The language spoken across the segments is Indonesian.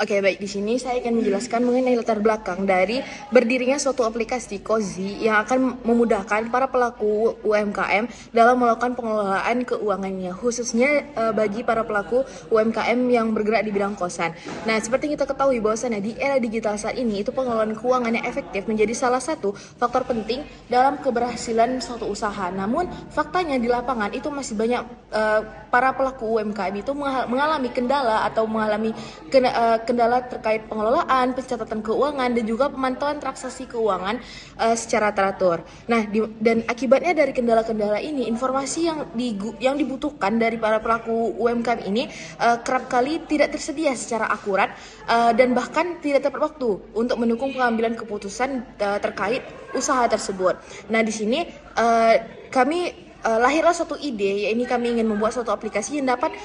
Oke, baik. Di sini saya akan menjelaskan mengenai latar belakang dari berdirinya suatu aplikasi Cozy yang akan memudahkan para pelaku UMKM dalam melakukan pengelolaan keuangannya, khususnya bagi para pelaku UMKM yang bergerak di bidang kosan. Nah, seperti kita ketahui bahwasannya di era digital saat ini, itu pengelolaan keuangan yang efektif menjadi salah satu faktor penting dalam keberhasilan suatu usaha. Namun, faktanya di lapangan itu masih banyak para pelaku UMKM itu mengalami kendala atau mengalami kendala terkait pengelolaan, pencatatan keuangan, dan juga pemantauan transaksi keuangan secara teratur. Nah, dan akibatnya dari kendala-kendala ini, informasi yang dibutuhkan dari para pelaku UMKM ini kerap kali tidak tersedia secara akurat dan bahkan tidak tepat waktu untuk mendukung pengambilan keputusan terkait usaha tersebut. Nah, di sini kami lahirlah suatu ide, yaitu kami ingin membuat suatu aplikasi yang dapat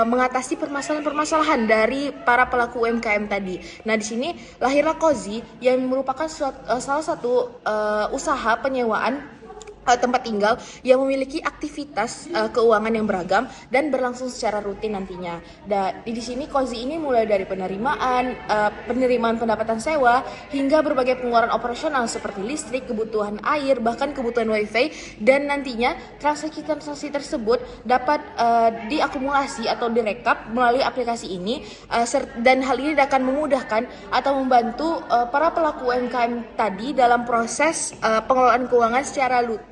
mengatasi permasalahan-permasalahan dari para pelaku UMKM tadi. Nah, di sini lahirlah Cozy yang merupakan salah satu usaha penyewaan tempat tinggal yang memiliki aktivitas keuangan yang beragam dan berlangsung secara rutin nantinya. Dan di sini Cozy ini mulai dari penerimaan pendapatan sewa hingga berbagai pengeluaran operasional seperti listrik, kebutuhan air, bahkan kebutuhan wifi, dan nantinya transaksi-transaksi tersebut dapat diakumulasi atau direkap melalui aplikasi ini dan hal ini akan memudahkan atau membantu para pelaku UMKM tadi dalam proses pengelolaan keuangan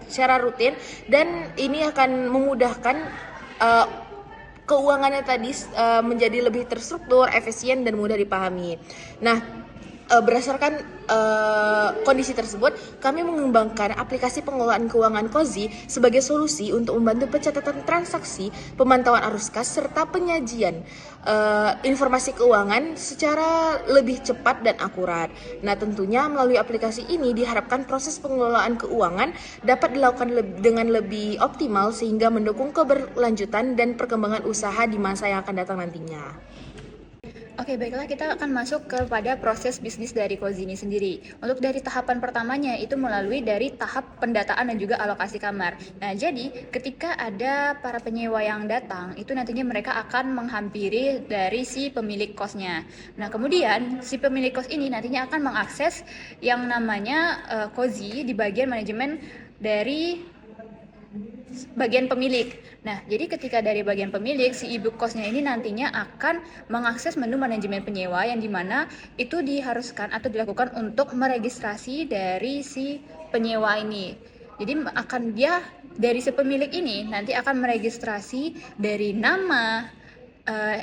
secara rutin, dan ini akan memudahkan keuangannya tadi menjadi lebih terstruktur, efisien, dan mudah dipahami. Nah, berdasarkan kondisi tersebut, kami mengembangkan aplikasi pengelolaan keuangan Cozy sebagai solusi untuk membantu pencatatan transaksi, pemantauan arus kas, serta penyajian informasi keuangan secara lebih cepat dan akurat. Nah, tentunya melalui aplikasi ini diharapkan proses pengelolaan keuangan dapat dilakukan dengan lebih optimal sehingga mendukung keberlanjutan dan perkembangan usaha di masa yang akan datang nantinya. Oke, baiklah, kita akan masuk kepada proses bisnis dari Cozy ini sendiri. Untuk dari tahapan pertamanya itu melalui dari tahap pendataan dan juga alokasi kamar. Nah, jadi ketika ada para penyewa yang datang, itu nantinya mereka akan menghampiri dari si pemilik kosnya. Nah, kemudian si pemilik kos ini nantinya akan mengakses yang namanya Cozy di bagian manajemen dari bagian pemilik. Nah, jadi ketika dari bagian pemilik, si ibu kosnya ini nantinya akan mengakses menu manajemen penyewa yang dimana itu diharuskan atau dilakukan untuk meregistrasi dari si penyewa ini. Jadi dari si pemilik ini nanti akan meregistrasi dari nama,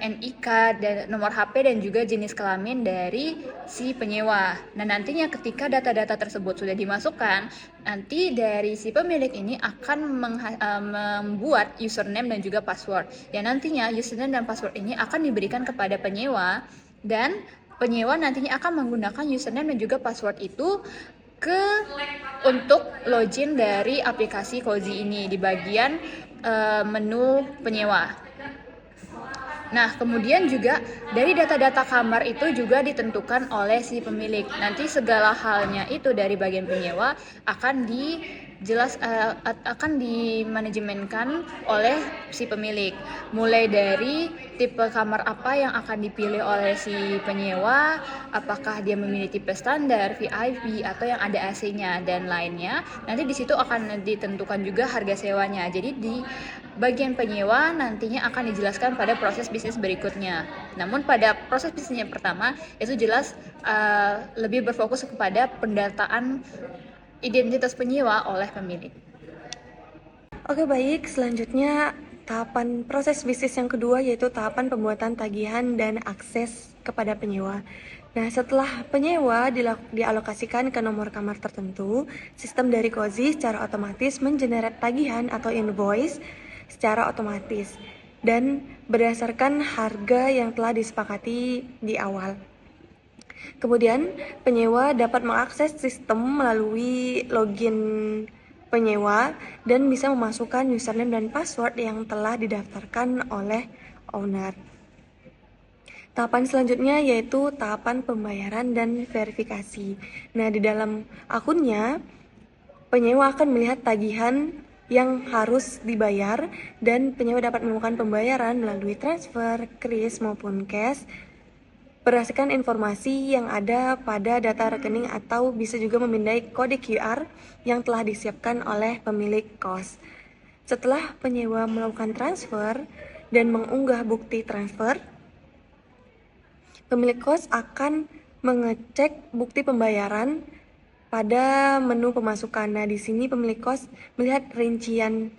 NIK, dan nomor HP, dan juga jenis kelamin dari si penyewa. Nah, nantinya ketika data-data tersebut sudah dimasukkan, nanti dari si pemilik ini akan membuat username dan juga password. Ya, nantinya username dan password ini akan diberikan kepada penyewa, dan penyewa nantinya akan menggunakan username dan juga password itu untuk login dari aplikasi Cozy ini di bagian menu penyewa. Nah, kemudian juga dari data-data kamar itu juga ditentukan oleh si pemilik. Nanti segala halnya itu dari bagian penyewa akan dimanajemenkan oleh si pemilik. Mulai dari tipe kamar apa yang akan dipilih oleh si penyewa, apakah dia memilih tipe standar, VIP, atau yang ada AC-nya dan lainnya. Nanti di situ akan ditentukan juga harga sewanya. Jadi di bagian penyewa nantinya akan dijelaskan pada proses bisnis berikutnya. Namun pada proses bisnis yang pertama itu jelas lebih berfokus kepada pendataan identitas penyewa oleh pemilik. Oke, baik. Selanjutnya tahapan proses bisnis yang kedua, yaitu tahapan pembuatan tagihan dan akses kepada penyewa. Nah, setelah penyewa dialokasikan ke nomor kamar tertentu, sistem dari Cozy secara otomatis mengenerate tagihan atau invoice secara otomatis dan berdasarkan harga yang telah disepakati di awal. Kemudian, penyewa dapat mengakses sistem melalui login penyewa dan bisa memasukkan username dan password yang telah didaftarkan oleh owner. Tahapan selanjutnya yaitu tahapan pembayaran dan verifikasi. Nah, di dalam akunnya, penyewa akan melihat tagihan yang harus dibayar dan penyewa dapat melakukan pembayaran melalui transfer, kris, maupun cash berdasarkan informasi yang ada pada data rekening atau bisa juga memindai kode QR yang telah disiapkan oleh pemilik kos. Setelah penyewa melakukan transfer dan mengunggah bukti transfer, pemilik kos akan mengecek bukti pembayaran pada menu pemasukan. Nah, di sini pemilik kos melihat rincian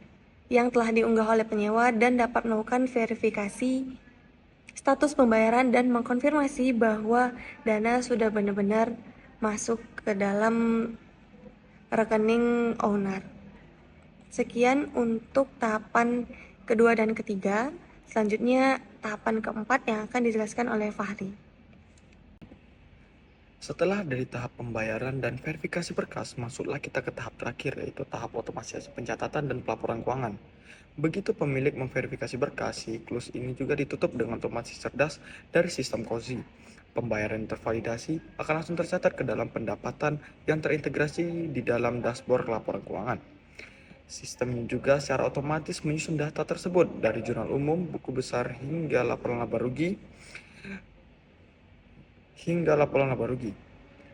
yang telah diunggah oleh penyewa dan dapat melakukan verifikasi status pembayaran dan mengkonfirmasi bahwa dana sudah benar-benar masuk ke dalam rekening owner. Sekian untuk tahapan kedua dan ketiga. Selanjutnya tahapan keempat yang akan dijelaskan oleh Fahri. Setelah dari tahap pembayaran dan verifikasi berkas, masuklah kita ke tahap terakhir, yaitu tahap otomatisasi pencatatan dan pelaporan keuangan. Begitu pemilik memverifikasi berkas, siklus ini juga ditutup dengan otomatis cerdas dari sistem Kozi. Pembayaran yang tervalidasi akan langsung tercatat ke dalam pendapatan yang terintegrasi di dalam dashboard laporan keuangan. Sistem juga secara otomatis menyusun data tersebut dari jurnal umum, buku besar, hingga laporan laba rugi.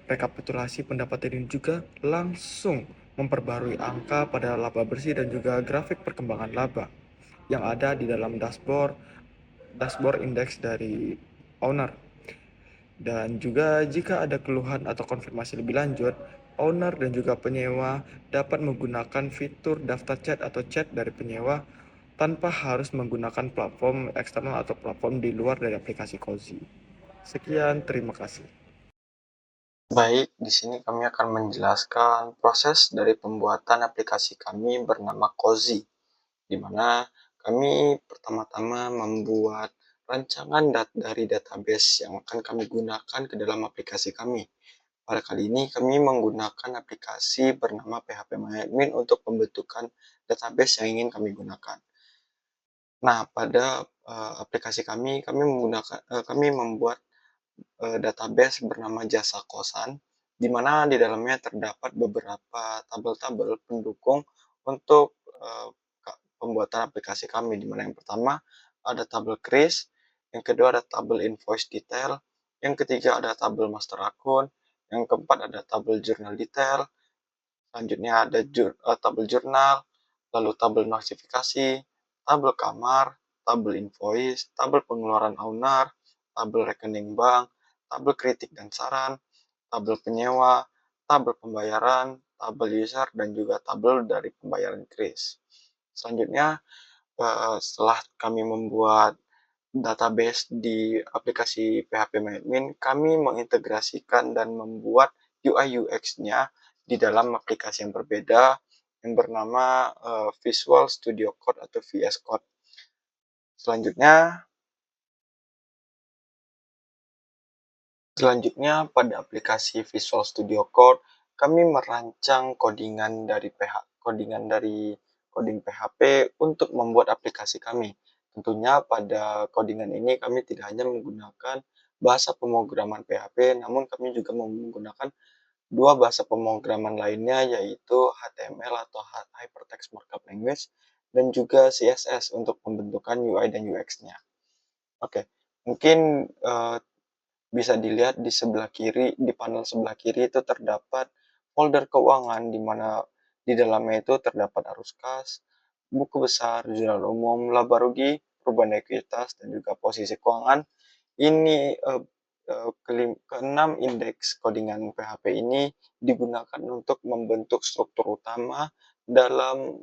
Rekapitulasi pendapatan ini juga langsung memperbarui angka pada laba bersih dan juga grafik perkembangan laba yang ada di dalam dashboard indeks dari owner. Dan juga jika ada keluhan atau konfirmasi lebih lanjut, owner dan juga penyewa dapat menggunakan fitur daftar chat atau chat dari penyewa tanpa harus menggunakan platform eksternal atau platform di luar dari aplikasi Kozi. Sekian, terima kasih. Baik, di sini kami akan menjelaskan proses dari pembuatan aplikasi kami bernama Kozi, di mana kami pertama-tama membuat rancangan dari database yang akan kami gunakan ke dalam aplikasi kami. Pada kali ini kami menggunakan aplikasi bernama PHP MyAdmin untuk pembentukan database yang ingin kami gunakan. Nah, pada aplikasi kami membuat database bernama Jasa Kosan, di mana di dalamnya terdapat beberapa tabel-tabel pendukung untuk pembuatan aplikasi kami, di mana yang pertama ada tabel kris, yang kedua ada tabel invoice detail, yang ketiga ada tabel master akun, yang keempat ada tabel jurnal detail, selanjutnya ada tabel jurnal, lalu tabel notifikasi, tabel kamar, tabel invoice, tabel pengeluaran owner, tabel rekening bank, tabel kritik dan saran, tabel penyewa, tabel pembayaran, tabel user, dan juga tabel dari pembayaran kris. Selanjutnya, setelah kami membuat database di aplikasi PHP MyAdmin, kami mengintegrasikan dan membuat UI UX-nya di dalam aplikasi yang berbeda yang bernama Visual Studio Code atau VS Code. Selanjutnya pada aplikasi Visual Studio Code, kami merancang codingan dari coding PHP untuk membuat aplikasi kami. Tentunya pada codingan ini kami tidak hanya menggunakan bahasa pemrograman PHP, namun kami juga menggunakan dua bahasa pemrograman lainnya, yaitu HTML atau Hypertext Markup Language dan juga CSS untuk pembentukan UI dan UX-nya. Oke, mungkin bisa dilihat di sebelah kiri, di panel sebelah kiri itu terdapat folder keuangan, di mana di dalamnya itu terdapat arus kas, buku besar, jurnal umum, laba rugi, perubahan ekuitas, dan juga posisi keuangan. Ini keenam indeks codingan PHP ini digunakan untuk membentuk struktur utama dalam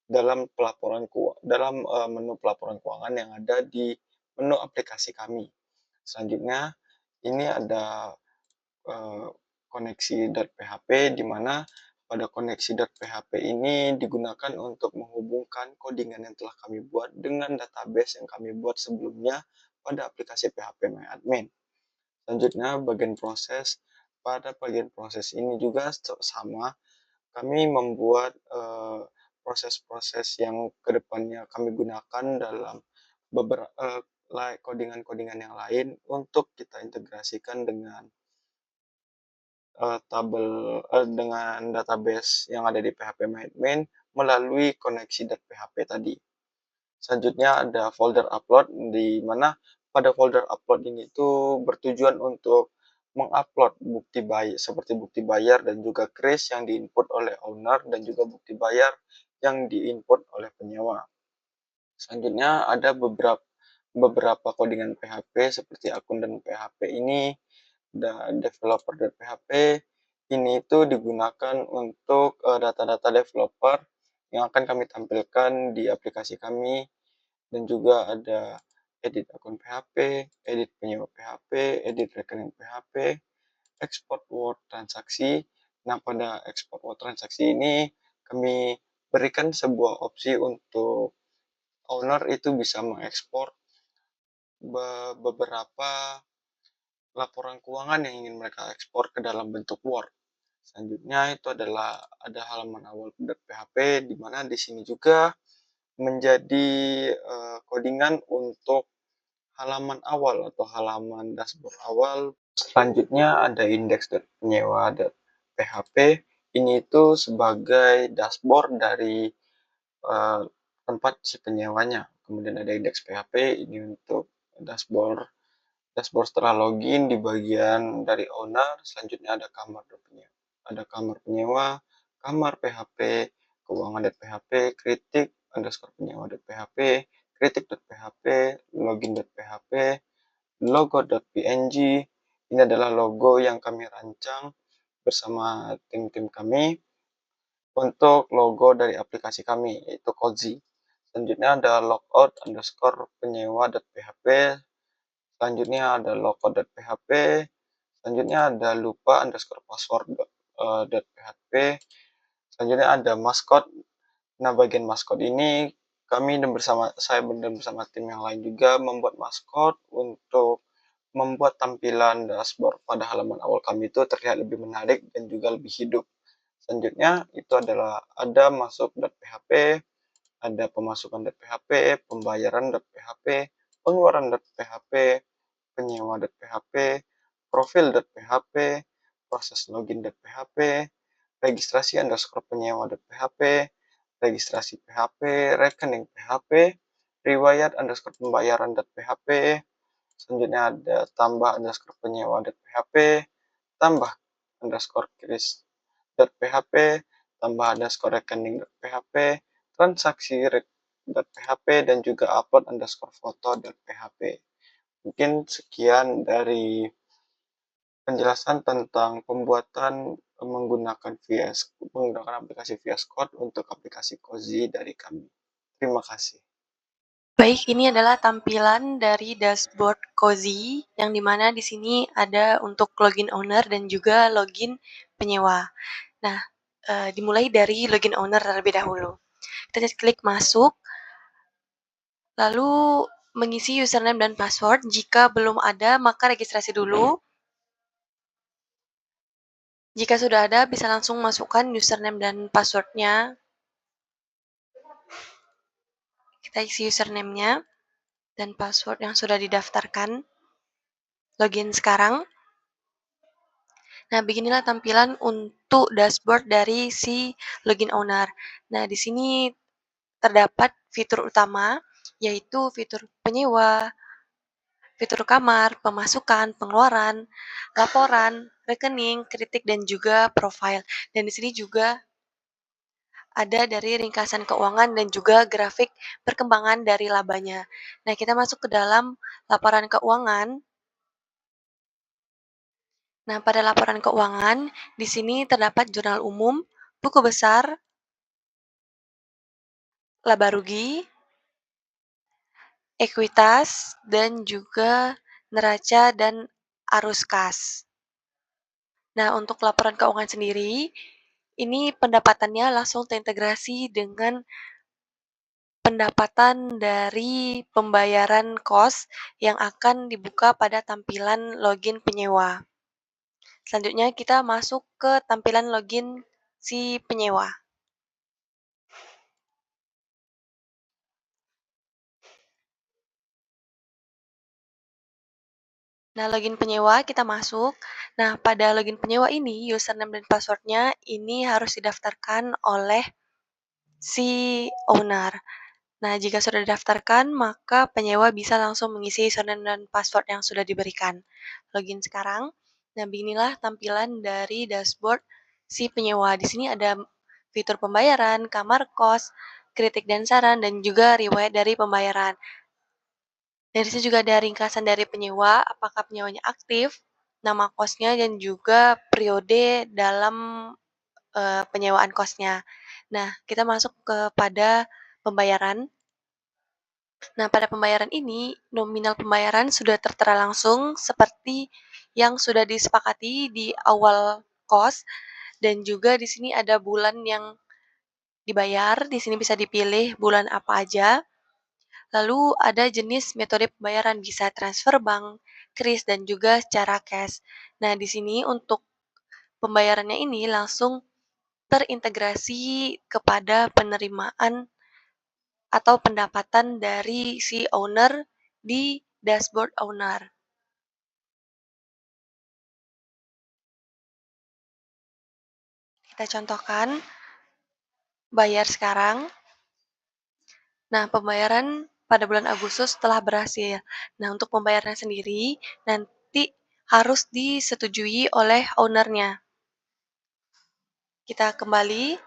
menu pelaporan keuangan yang ada di menu aplikasi kami. Selanjutnya, ini ada koneksi.php, di mana pada koneksi.php ini digunakan untuk menghubungkan codingan yang telah kami buat dengan database yang kami buat sebelumnya pada aplikasi PHP MyAdmin. Selanjutnya, pada bagian proses ini juga sama, kami membuat proses-proses yang kedepannya kami gunakan dalam beberapa codingan-codingan yang lain untuk kita integrasikan dengan dengan database yang ada di PHP MyAdmin melalui koneksi.php tadi. Selanjutnya ada folder upload, di mana pada folder upload ini tuh bertujuan untuk mengupload bukti bayar seperti bukti bayar dan juga kris yang diinput oleh owner dan juga bukti bayar yang diinput oleh penyewa. Selanjutnya ada beberapa codingan PHP seperti akun dan PHP ini dan developer.php ini itu digunakan untuk data-data developer yang akan kami tampilkan di aplikasi kami, dan juga ada edit akun PHP, edit penyewa PHP, edit rekening PHP, export word transaksi. Nah, pada export word transaksi ini kami berikan sebuah opsi untuk owner itu bisa mengekspor beberapa laporan keuangan yang ingin mereka ekspor ke dalam bentuk Word. Selanjutnya itu adalah ada halaman awal.php, di mana di sini juga menjadi codingan untuk halaman awal atau halaman dashboard awal. Selanjutnya ada index.penyewa.php. Ini itu sebagai dashboard dari tempat si penyewanya. Kemudian ada index PHP, ini untuk dashboard setelah login di bagian dari owner. Selanjutnya ada kamar penyewa, kamar PHP, keuangan.php, kritik underscore penyewa.php, kritik.php, login.php, logo.png. Ini adalah logo yang kami rancang bersama tim-tim kami untuk logo dari aplikasi kami, yaitu Cozy. Selanjutnya ada logout underscore penyewa.php, selanjutnya ada logout.php, selanjutnya ada lupa underscore password.php, selanjutnya ada maskot. Nah, bagian maskot ini kami dan bersama tim yang lain juga membuat maskot untuk membuat tampilan dashboard pada halaman awal kami itu terlihat lebih menarik dan juga lebih hidup. Selanjutnya itu adalah ada masuk.php, ada pemasukan.php, pembayaran.php, pengeluaran.php, penyewa.php, profil.php, proses login.php, registrasi underscore penyewa.php, registrasi PHP, rekening PHP, riwayat underscore pembayaran.php, selanjutnya ada tambah underscore penyewa.php, tambah underscore kris.php, tambah underscore rekening.php, transaksi.php, dan juga upload underscore foto.php. Mungkin sekian dari penjelasan tentang pembuatan menggunakan aplikasi VS Code untuk aplikasi Cozy dari kami. Terima kasih. Baik, ini adalah tampilan dari dashboard Cozy yang dimana di sini ada untuk login owner dan juga login penyewa. Nah, dimulai dari login owner terlebih dahulu. Kita klik masuk, lalu mengisi username dan password. Jika belum ada, maka registrasi dulu. Jika sudah ada, bisa langsung masukkan username dan passwordnya. Kita isi username-nya dan password yang sudah didaftarkan. Login sekarang. Nah, beginilah tampilan untuk dashboard dari si login owner. Nah, di sini terdapat fitur utama, yaitu fitur penyewa, fitur kamar, pemasukan, pengeluaran, laporan, rekening, kritik, dan juga profile. Dan di sini juga ada dari ringkasan keuangan dan juga grafik perkembangan dari labanya. Nah, kita masuk ke dalam laporan keuangan. Nah, pada laporan keuangan, di sini terdapat jurnal umum, buku besar, laba rugi, ekuitas, dan juga neraca dan arus kas. Nah, untuk laporan keuangan sendiri, ini pendapatannya langsung terintegrasi dengan pendapatan dari pembayaran kos yang akan dibuka pada tampilan login penyewa. Selanjutnya kita masuk ke tampilan login si penyewa. Nah, login penyewa kita masuk. Nah, pada login penyewa ini, username dan passwordnya ini harus didaftarkan oleh si owner. Nah, jika sudah didaftarkan, maka penyewa bisa langsung mengisi username dan password yang sudah diberikan. Login sekarang. Nah, beginilah tampilan dari dashboard si penyewa. Di sini ada fitur pembayaran, kamar kos, kritik dan saran, dan juga riwayat dari pembayaran. Dari sini juga ada ringkasan dari penyewa, apakah penyewanya aktif, nama kosnya, dan juga periode dalam penyewaan kosnya. Nah, kita masuk kepada pembayaran. Nah, pada pembayaran ini, nominal pembayaran sudah tertera langsung seperti yang sudah disepakati di awal kos, dan juga di sini ada bulan yang dibayar. Di sini bisa dipilih bulan apa aja. Lalu ada jenis metode pembayaran, bisa transfer bank, kris, dan juga secara cash. Nah, di sini untuk pembayarannya ini langsung terintegrasi kepada penerimaan atau pendapatan dari si owner di dashboard owner. Kita contohkan, bayar sekarang. Nah, pembayaran pada bulan Agustus telah berhasil. Nah, untuk pembayarannya sendiri nanti harus disetujui oleh ownernya. Kita kembali,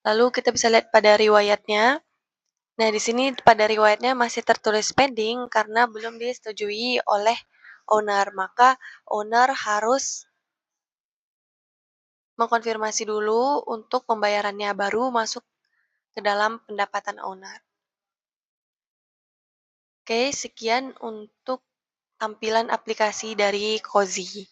lalu kita bisa lihat pada riwayatnya. Nah, di sini pada riwayatnya masih tertulis pending karena belum disetujui oleh owner. Maka owner harus mengkonfirmasi dulu untuk pembayarannya, baru masuk ke dalam pendapatan owner. Oke, sekian untuk tampilan aplikasi dari Cozy.